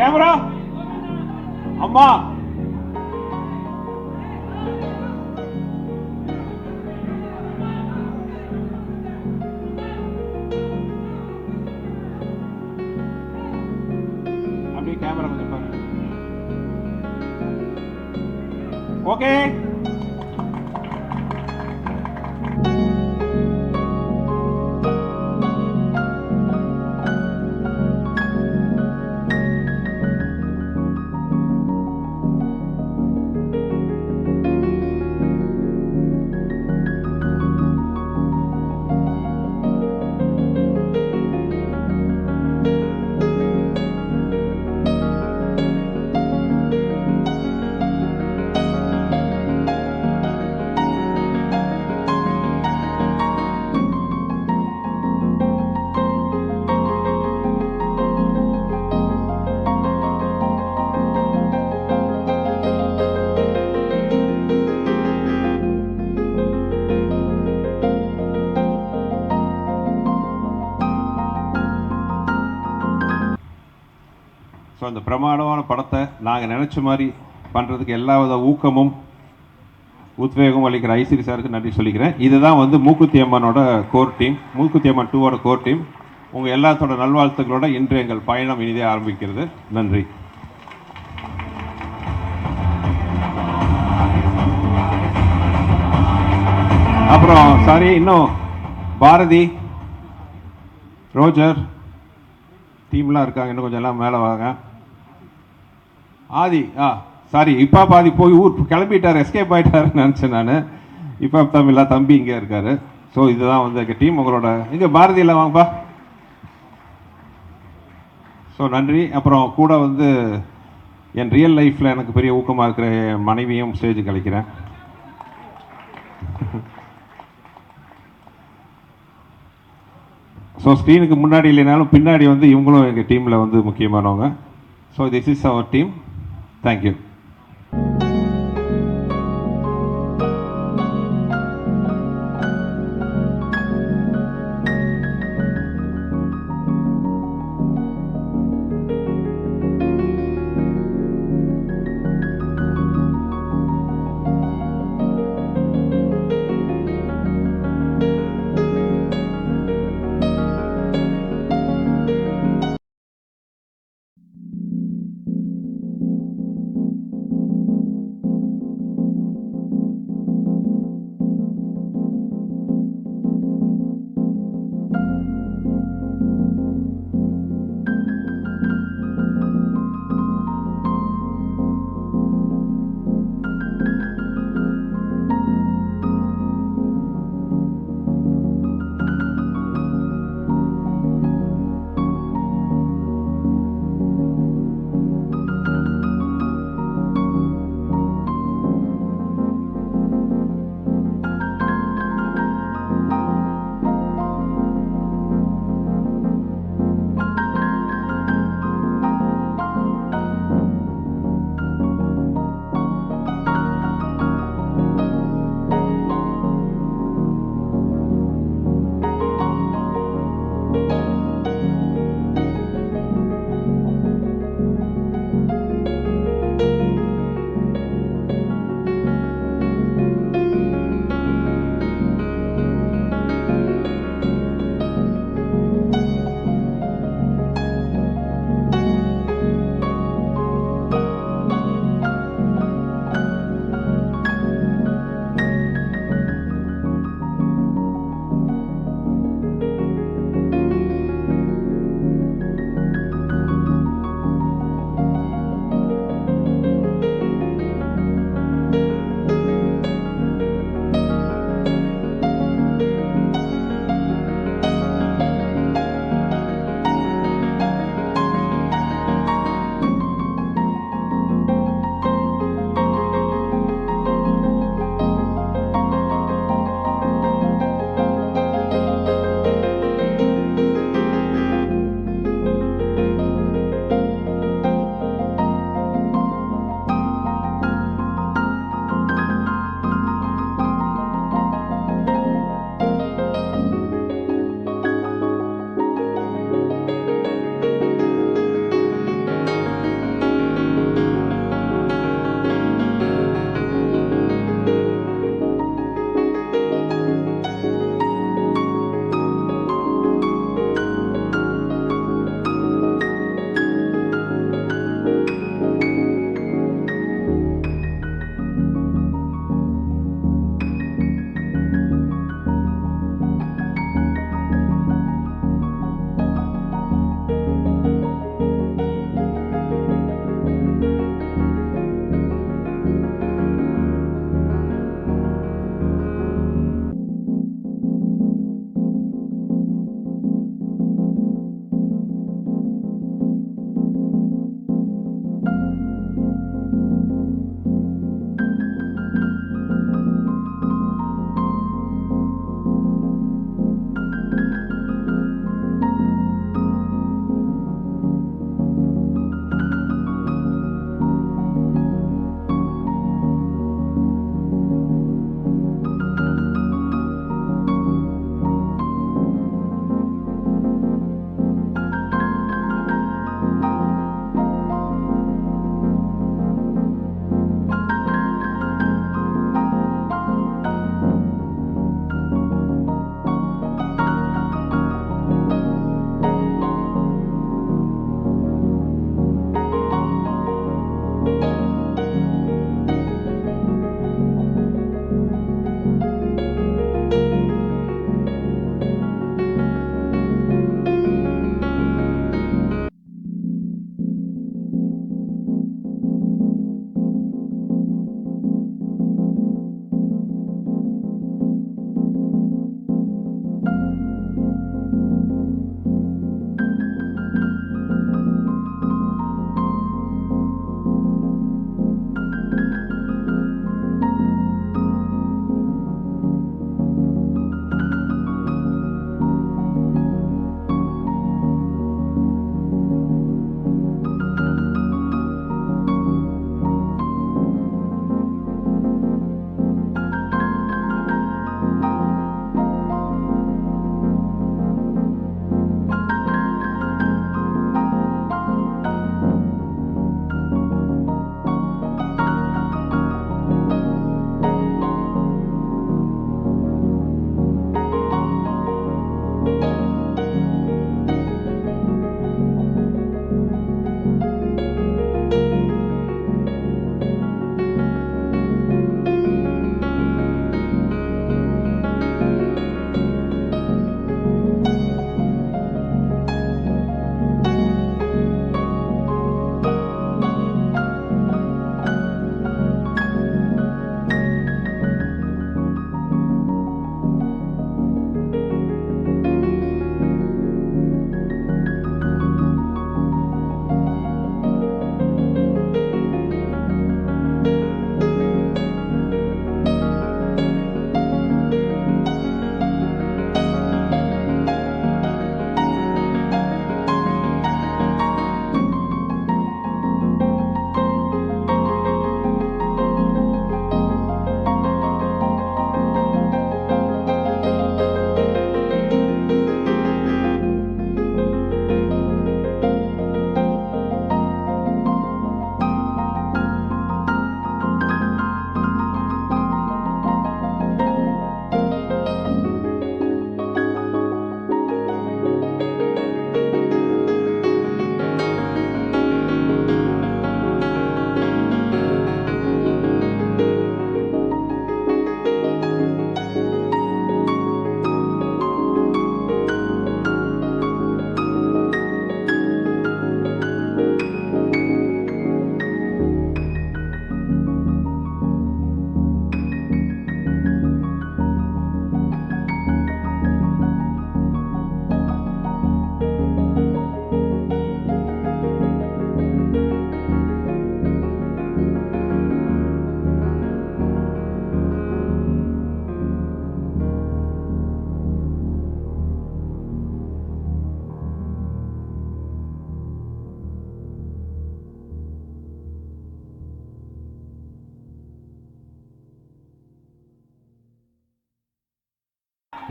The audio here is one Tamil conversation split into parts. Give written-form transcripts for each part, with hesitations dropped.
கேமரா அம்மா அப்படியே கேமரா கொஞ்சம் பாருங்க. ஓகே ஸோ அந்த பிரமாண்டமான படத்தை நாங்கள் நினச்ச மாதிரி பண்ணுறதுக்கு எல்லா வித ஊக்கமும் உத்வேகமும் அளிக்கிற ஐசிரி சாருக்கு நன்றி சொல்லிக்கிறேன். இதுதான் வந்து மூக்குத்தி அம்மனோட core team, Mookuthi Amman 2ஓட core team. உங்கள் எல்லாத்தோட நல்வாழ்த்துக்களோட இன்று எங்கள் பயணம் இனிதே ஆரம்பிக்கிறது. நன்றி. அப்புறம் சாரி, இன்னும் பாரதி, ரோஜர் டீம்லாம் இருக்காங்க, இன்னும் கொஞ்சம் எல்லாம் மேலே வாங்க. ஆதி சாரி, இப்போ பாதி போய் ஊர் கிளம்பிட்டார், எஸ்கேப் ஆகிட்டாருன்னு நினச்சேன் நான். இப்போ தமிழா தம்பி இங்கே இருக்கார். ஸோ இதுதான் வந்து எங்கள் டீம். உங்களோட இங்கே பாரதியில் வாங்கப்பா. ஸோ நன்றி. அப்புறம் கூட வந்து என் ரியல் லைஃப்பில் எனக்கு பெரிய ஊக்கமாக இருக்கிற என் மனைவியும் ஸ்டேஜுக்கு அழைக்கிறேன். ஸோ ஸ்க்ரீனுக்கு முன்னாடி இல்லைனாலும் பின்னாடி வந்து இவங்களும் எங்கள் டீமில் வந்து முக்கியமானவங்க. So this is our team. Thank you.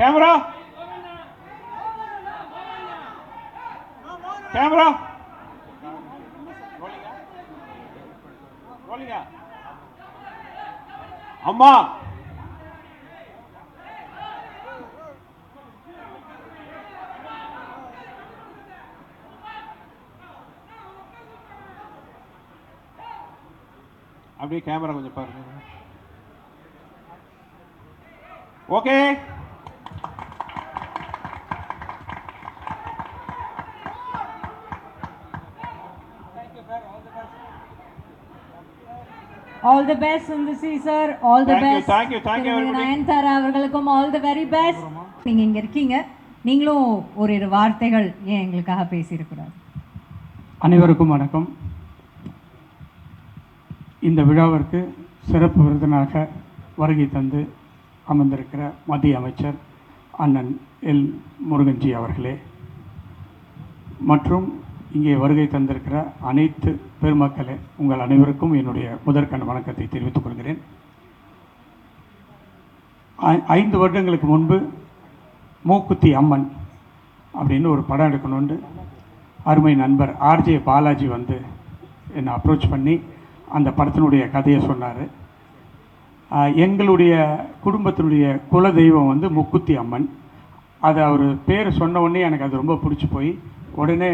Camera camera அம்மா அப்படியே கேமரா கொஞ்சம் பாருங்க. Okay, all the best Sundasi sir, all the best. Thank you everybody. Nayanthara அவர்களுக்கும் all the very best. நீங்க இங்க இருக்கீங்க, நீங்களும் ஒரு வார்த்தைகள் ஏன் எங்களுக்காக பேசியிருக்கிறார். அனைவருக்கும் வணக்கம். இந்த விழாவிற்கு சிறப்பு விருந்தினராக வருகை தந்து அமர்ந்திருக்கிற மத்திய அமைச்சர் அண்ணன் எல் முருகன்ஜி அவர்களே, மற்றும் இங்கே வருகை தந்திருக்கிற அனைத்து பெருமக்களே, உங்கள் அனைவருக்கும் என்னுடைய முதற்கண் வணக்கத்தை தெரிவித்துக் கொள்கிறேன். 5 வருடங்களுக்கு முன்பு மூக்குத்தி அம்மன் அப்படின்னு ஒரு படம் எடுக்கணுண்டு அருமை நண்பர் ஆர்ஜே பாலாஜி வந்து என்னை அப்ரோச் பண்ணி அந்த படத்தினுடைய கதையை சொன்னார். எங்களுடைய குடும்பத்தினுடைய குல தெய்வம் வந்து முக்குத்தி அம்மன். அது அவர் பேர் சொன்ன உடனே எனக்கு அது ரொம்ப பிடிச்சி போய் உடனே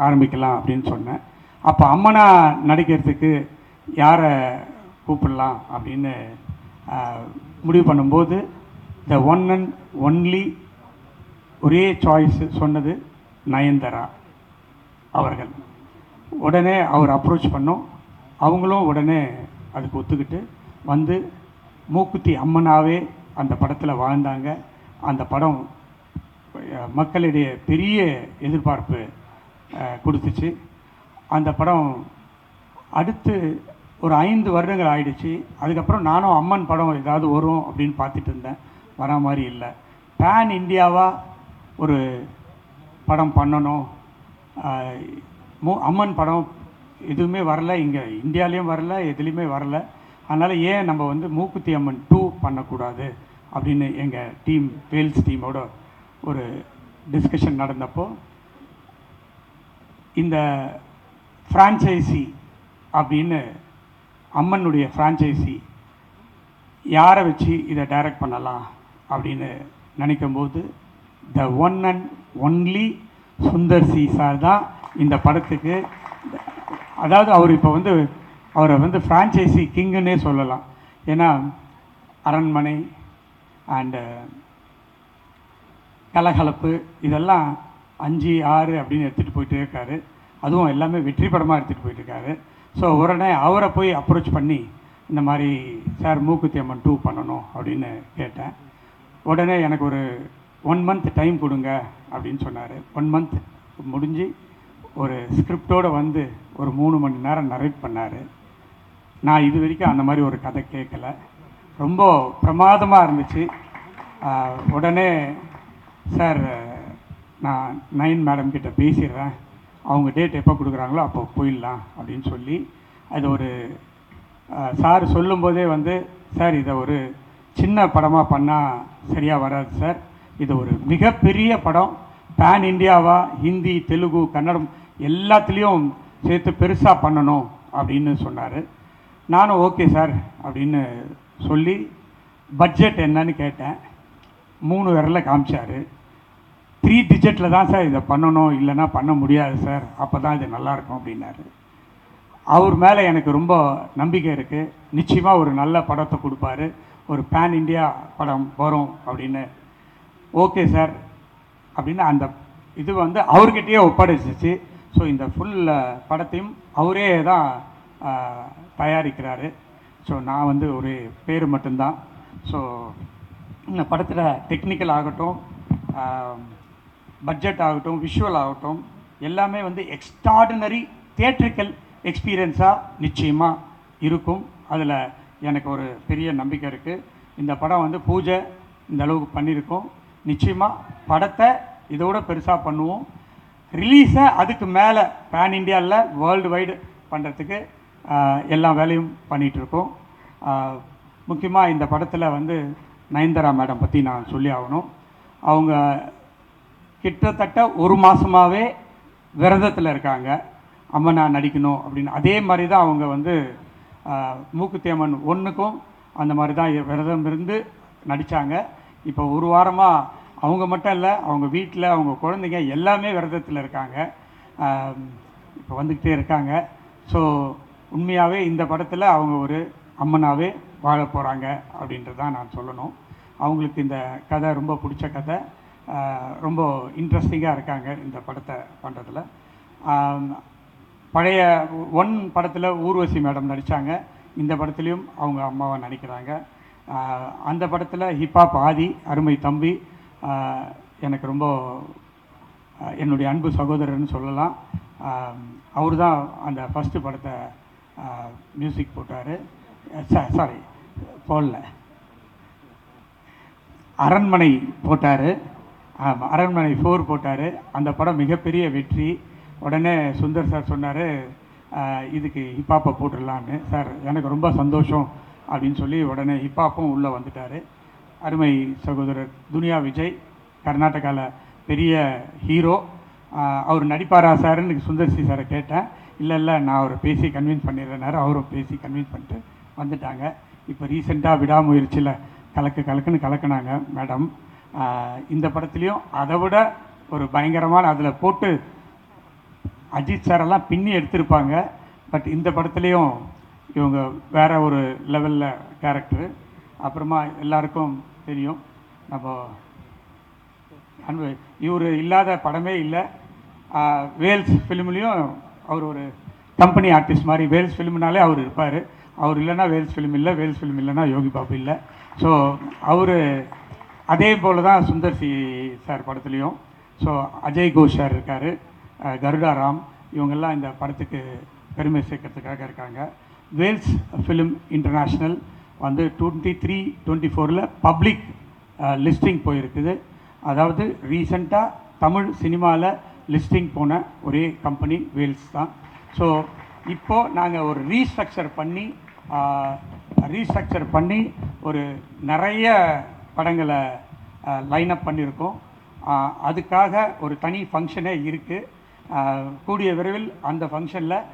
ஆரம்பிக்கலாம் அப்படின்னு சொன்னேன். அப்போ அம்மனாக நடிக்கிறதுக்கு யாரை கூப்பிடலாம் அப்படின்னு முடிவு பண்ணும்போது த ஒன் அண்ட் ஒன்லி ஒரே சாய்ஸ் சொன்னது நயன்தாரா அவர்கள். உடனே அவர் அப்ரோச் பண்ணோம். அவங்களும் உடனே அதுக்கு ஒத்துக்கிட்டு வந்து மூக்குத்தி அம்மனாவே அந்த படத்தில் வாழ்ந்தாங்க. அந்த படம் மக்களிடையே பெரிய எதிர்பார்ப்பு கொடுத்துச்சு. அந்த படம் அடுத்து ஒரு 5 வருடங்கள் ஆயிடுச்சு. அதுக்கப்புறம் நானும் அம்மன் படம் ஏதாவது வரும் அப்படின்னு பார்த்துட்டு இருந்தேன். வரா மாதிரி இல்லை. பேன் இந்தியாவாக ஒரு படம் பண்ணணும், அம்மன் படம் எதுவுமே வரல, இங்கே இந்தியாலேயும் வரல, எதுலேயுமே வரல. அதனால் ஏன் நம்ம வந்து மூக்குத்தி அம்மன் 2 பண்ணக்கூடாது அப்படின்னு எங்கள் டீம், வேல்ஸ் டீமோட ஒரு டிஸ்கஷன் நடந்தப்போ இந்த ஃப்ரான்ச்சைசி அப்படின்னு அம்மனுடைய ஃப்ரான்ச்சைசி யாரை வச்சு இதை டைரக்ட் பண்ணலாம் அப்படின்னு நினைக்கும்போது the one and only Sundar C sir தான் இந்த படத்துக்கு, அதாவது அவர் இப்போ வந்து அவரை வந்து ஃப்ரான்ச்சைசி கிங்குன்னே சொல்லலாம். ஏன்னா அரண்மனை அண்டு கலகலப்பு இதெல்லாம் 5, 6 அப்படின்னு எடுத்துகிட்டு போயிட்டே இருக்காரு. அதுவும் எல்லாமே வெற்றி படமாக எடுத்துகிட்டு போயிட்டுருக்காரு. ஸோ உடனே அவரை போய் அப்ரோச் பண்ணி இந்த மாதிரி சார் மூக்குத்தி அம்மன் 2 பண்ணணும் அப்படின்னு கேட்டேன். உடனே எனக்கு ஒரு 1 மந்த் டைம் கொடுங்க அப்படின்னு சொன்னார். 1 மந்த் முடிஞ்சு ஒரு ஸ்கிரிப்டோடு வந்து ஒரு 3 மணி நேரம் நரேட் பண்ணார். நான் இது வரைக்கும் அந்த மாதிரி ஒரு கதை கேட்கல. ரொம்ப பிரமாதமாக இருந்துச்சு. உடனே சார் நான் நயன் மேடம் கிட்ட பேசிடுறேன், அவங்க டேட் எப்போ கொடுக்குறாங்களோ அப்போ போயிடலாம் அப்படின்னு சொல்லி அது ஒரு சார் சொல்லும்போதே வந்து சார் இதை ஒரு சின்ன படமாக பண்ணால் சரியாக வராது சார், இது ஒரு மிகப்பெரிய படம், பேன் இந்தியாவாக ஹிந்தி, தெலுங்கு, கன்னடம் எல்லாத்துலேயும் சேர்த்து பெருசாக பண்ணணும் அப்படின்னு சொன்னார். நானும் ஓகே சார் அப்படின்னு சொல்லி பட்ஜெட் என்னன்னு கேட்டேன். 3 விரல காமிச்சார். 3 டிஜிட்டில் தான் சார் இதை பண்ணணும், இல்லைன்னா பண்ண முடியாது சார், அப்போ தான் இது நல்லாயிருக்கும் அப்படின்னாரு. அவர் மேலே எனக்கு ரொம்ப நம்பிக்கை இருக்குது. நிச்சயமாக ஒரு நல்ல படத்தை கொடுப்பாரு, ஒரு பேன் இந்தியா படம் வரும் அப்படின்னு. ஓகே சார் அப்படின்னு அந்த இது வந்து அவர்கிட்டயே ஒப்படைச்சிச்சு. ஸோ இந்த ஃபுல் படத்தையும் அவரே தான் தயாரிக்கிறாரு. ஸோ நான் வந்து ஒரு பேர் மட்டும்தான். ஸோ இந்த படத்தில் டெக்னிக்கல் ஆகட்டும், பட்ஜெட் ஆகட்டும், விஷுவல் ஆகட்டும், எல்லாமே வந்து எக்ஸ்ட்ராடினரி தியேட்ரிக்கல் எக்ஸ்பீரியன்ஸாக நிச்சயமாக இருக்கும். அதில் எனக்கு ஒரு பெரிய நம்பிக்கை இருக்குது. இந்த படம் வந்து பூஜை இந்த அளவுக்கு பண்ணியிருக்கோம். நிச்சயமாக படத்தை இதோட பெருசாக பண்ணுவோம். ரிலீஸை அதுக்கு மேலே பேன் இண்டியாவில் வேர்ல்டு வைடு பண்ணுறதுக்கு எல்லா வேலையும் பண்ணிகிட்ருக்கோம். முக்கியமாக இந்த படத்தில் வந்து நயன்தாரா மேடம் பற்றி நான் சொல்லி ஆகணும். அவங்க கிட்டத்தட்ட ஒரு மாதமாகவே விரதத்தில் இருக்காங்க. அம்மா நான் நடிக்கணும் அப்படின்னு. அதே மாதிரி தான் அவங்க வந்து மூக்குத்தி அம்மன் 1க்கும் அந்த மாதிரி தான் விரதம் இருந்து நடித்தாங்க. இப்போ ஒரு வாரமாக அவங்க மட்டும் இல்லை, அவங்க வீட்டில் அவங்க குழந்தைங்க எல்லாமே விரதத்தில் இருக்காங்க. இப்போ வந்துக்கிட்டே இருக்காங்க. ஸோ உண்மையாகவே இந்த படத்தில் அவங்க ஒரு அம்மனாகவே வாழ போகிறாங்க அப்படின்றது தான் நான் சொல்லணும். அவங்களுக்கு இந்த கதை ரொம்ப பிடிச்ச கதை, ரொம்ப இன்ட்ரெஸ்டிங்காக இருக்காங்க இந்த படத்தை பண்ணுறதுல. பழைய 1 படத்தில் ஊர்வசி மேடம் நடித்தாங்க. இந்த படத்துலேயும் அவங்க அம்மாவை நடிக்கிறாங்க. அந்த படத்தில் ஹிப்ஹாப் ஆதி அருமை தம்பி எனக்கு ரொம்ப என்னுடைய அன்பு சகோதரர்னு சொல்லலாம். அவர் தான் அந்த ஃபஸ்ட்டு படத்தை மியூசிக் போட்டார். சாரி போடல, அரண்மனை போட்டார். அரண்மனை 4 போட்டார். அந்த படம் மிகப்பெரிய வெற்றி. உடனே சுந்தர் சார் சொன்னார், இதுக்கு ஹிப்ஹாப்பை போட்டுடலான்னு. சார் எனக்கு ரொம்ப சந்தோஷம் அப்படின்னு சொல்லி உடனே ஹிப்ஹாப்பும் உள்ளே வந்துட்டார். அருமை சகோதரர் துனியா விஜய், கர்நாடகாவில் பெரிய ஹீரோ. அவர் நடிப்பாரா சார்ன்னு சுந்தர்சி சாரை கேட்டேன். இல்லை நான் அவரை பேசி கன்வின்ஸ் பண்ணிடுறேனாரு. அவரும் பேசி கன்வின்ஸ் பண்ணிட்டு வந்துட்டாங்க. இப்போ ரீசெண்டாக விடாமுயற்சியில் கலக்குன்னு கலக்குனாங்க மேடம். இந்த படத்துலேயும் அதை விட ஒரு பயங்கரமான அதில் போட்டு அஜித் சாரெல்லாம் பின்னி எடுத்திருப்பாங்க. பட் இந்த படத்துலேயும் இவங்க வேறு ஒரு லெவலில் கேரக்டரு. அப்புறமா எல்லாருக்கும் தெரியும், நம்ம இவர் இல்லாத படமே இல்லை. வேல்ஸ் ஃபிலிம்லேயும் அவர் ஒரு கம்பெனி ஆர்டிஸ்ட் மாதிரி. வேல்ஸ் ஃபிலிம்னாலே அவர் இருப்பார். அவர் இல்லைன்னா வேல்ஸ் ஃபிலிம் இல்லை, வேல்ஸ் ஃபிலிம் இல்லைன்னா யோகி பாபு இல்லை. ஸோ அவர் அதே போல் தான் சுந்தர்சி சார் படத்துலேயும். ஸோ அஜய் கோஷ் சார் இருக்கார், கருடா ராம், இவங்கெல்லாம் இந்த படத்துக்கு பெருமை சேர்க்கறதுக்காக இருக்காங்க. வேல்ஸ் ஃபிலிம் இன்டர்நேஷ்னல் வந்து 23-24 பப்ளிக் லிஸ்டிங் போயிருக்குது. அதாவது ரீசெண்டாக தமிழ் சினிமாவில் லிஸ்டிங் போன ஒரே கம்பெனி வேல்ஸ் தான். ஸோ இப்போது நாங்கள் ஒரு ரீஸ்ட்ரக்சர் பண்ணி ஒரு நிறைய படங்களை லைனப் பண்ணியிருக்கோம். அதுக்காக ஒரு தனி ஃபங்க்ஷனே இருக்குது. கூடிய விரைவில் அந்த ஃபங்க்ஷனில்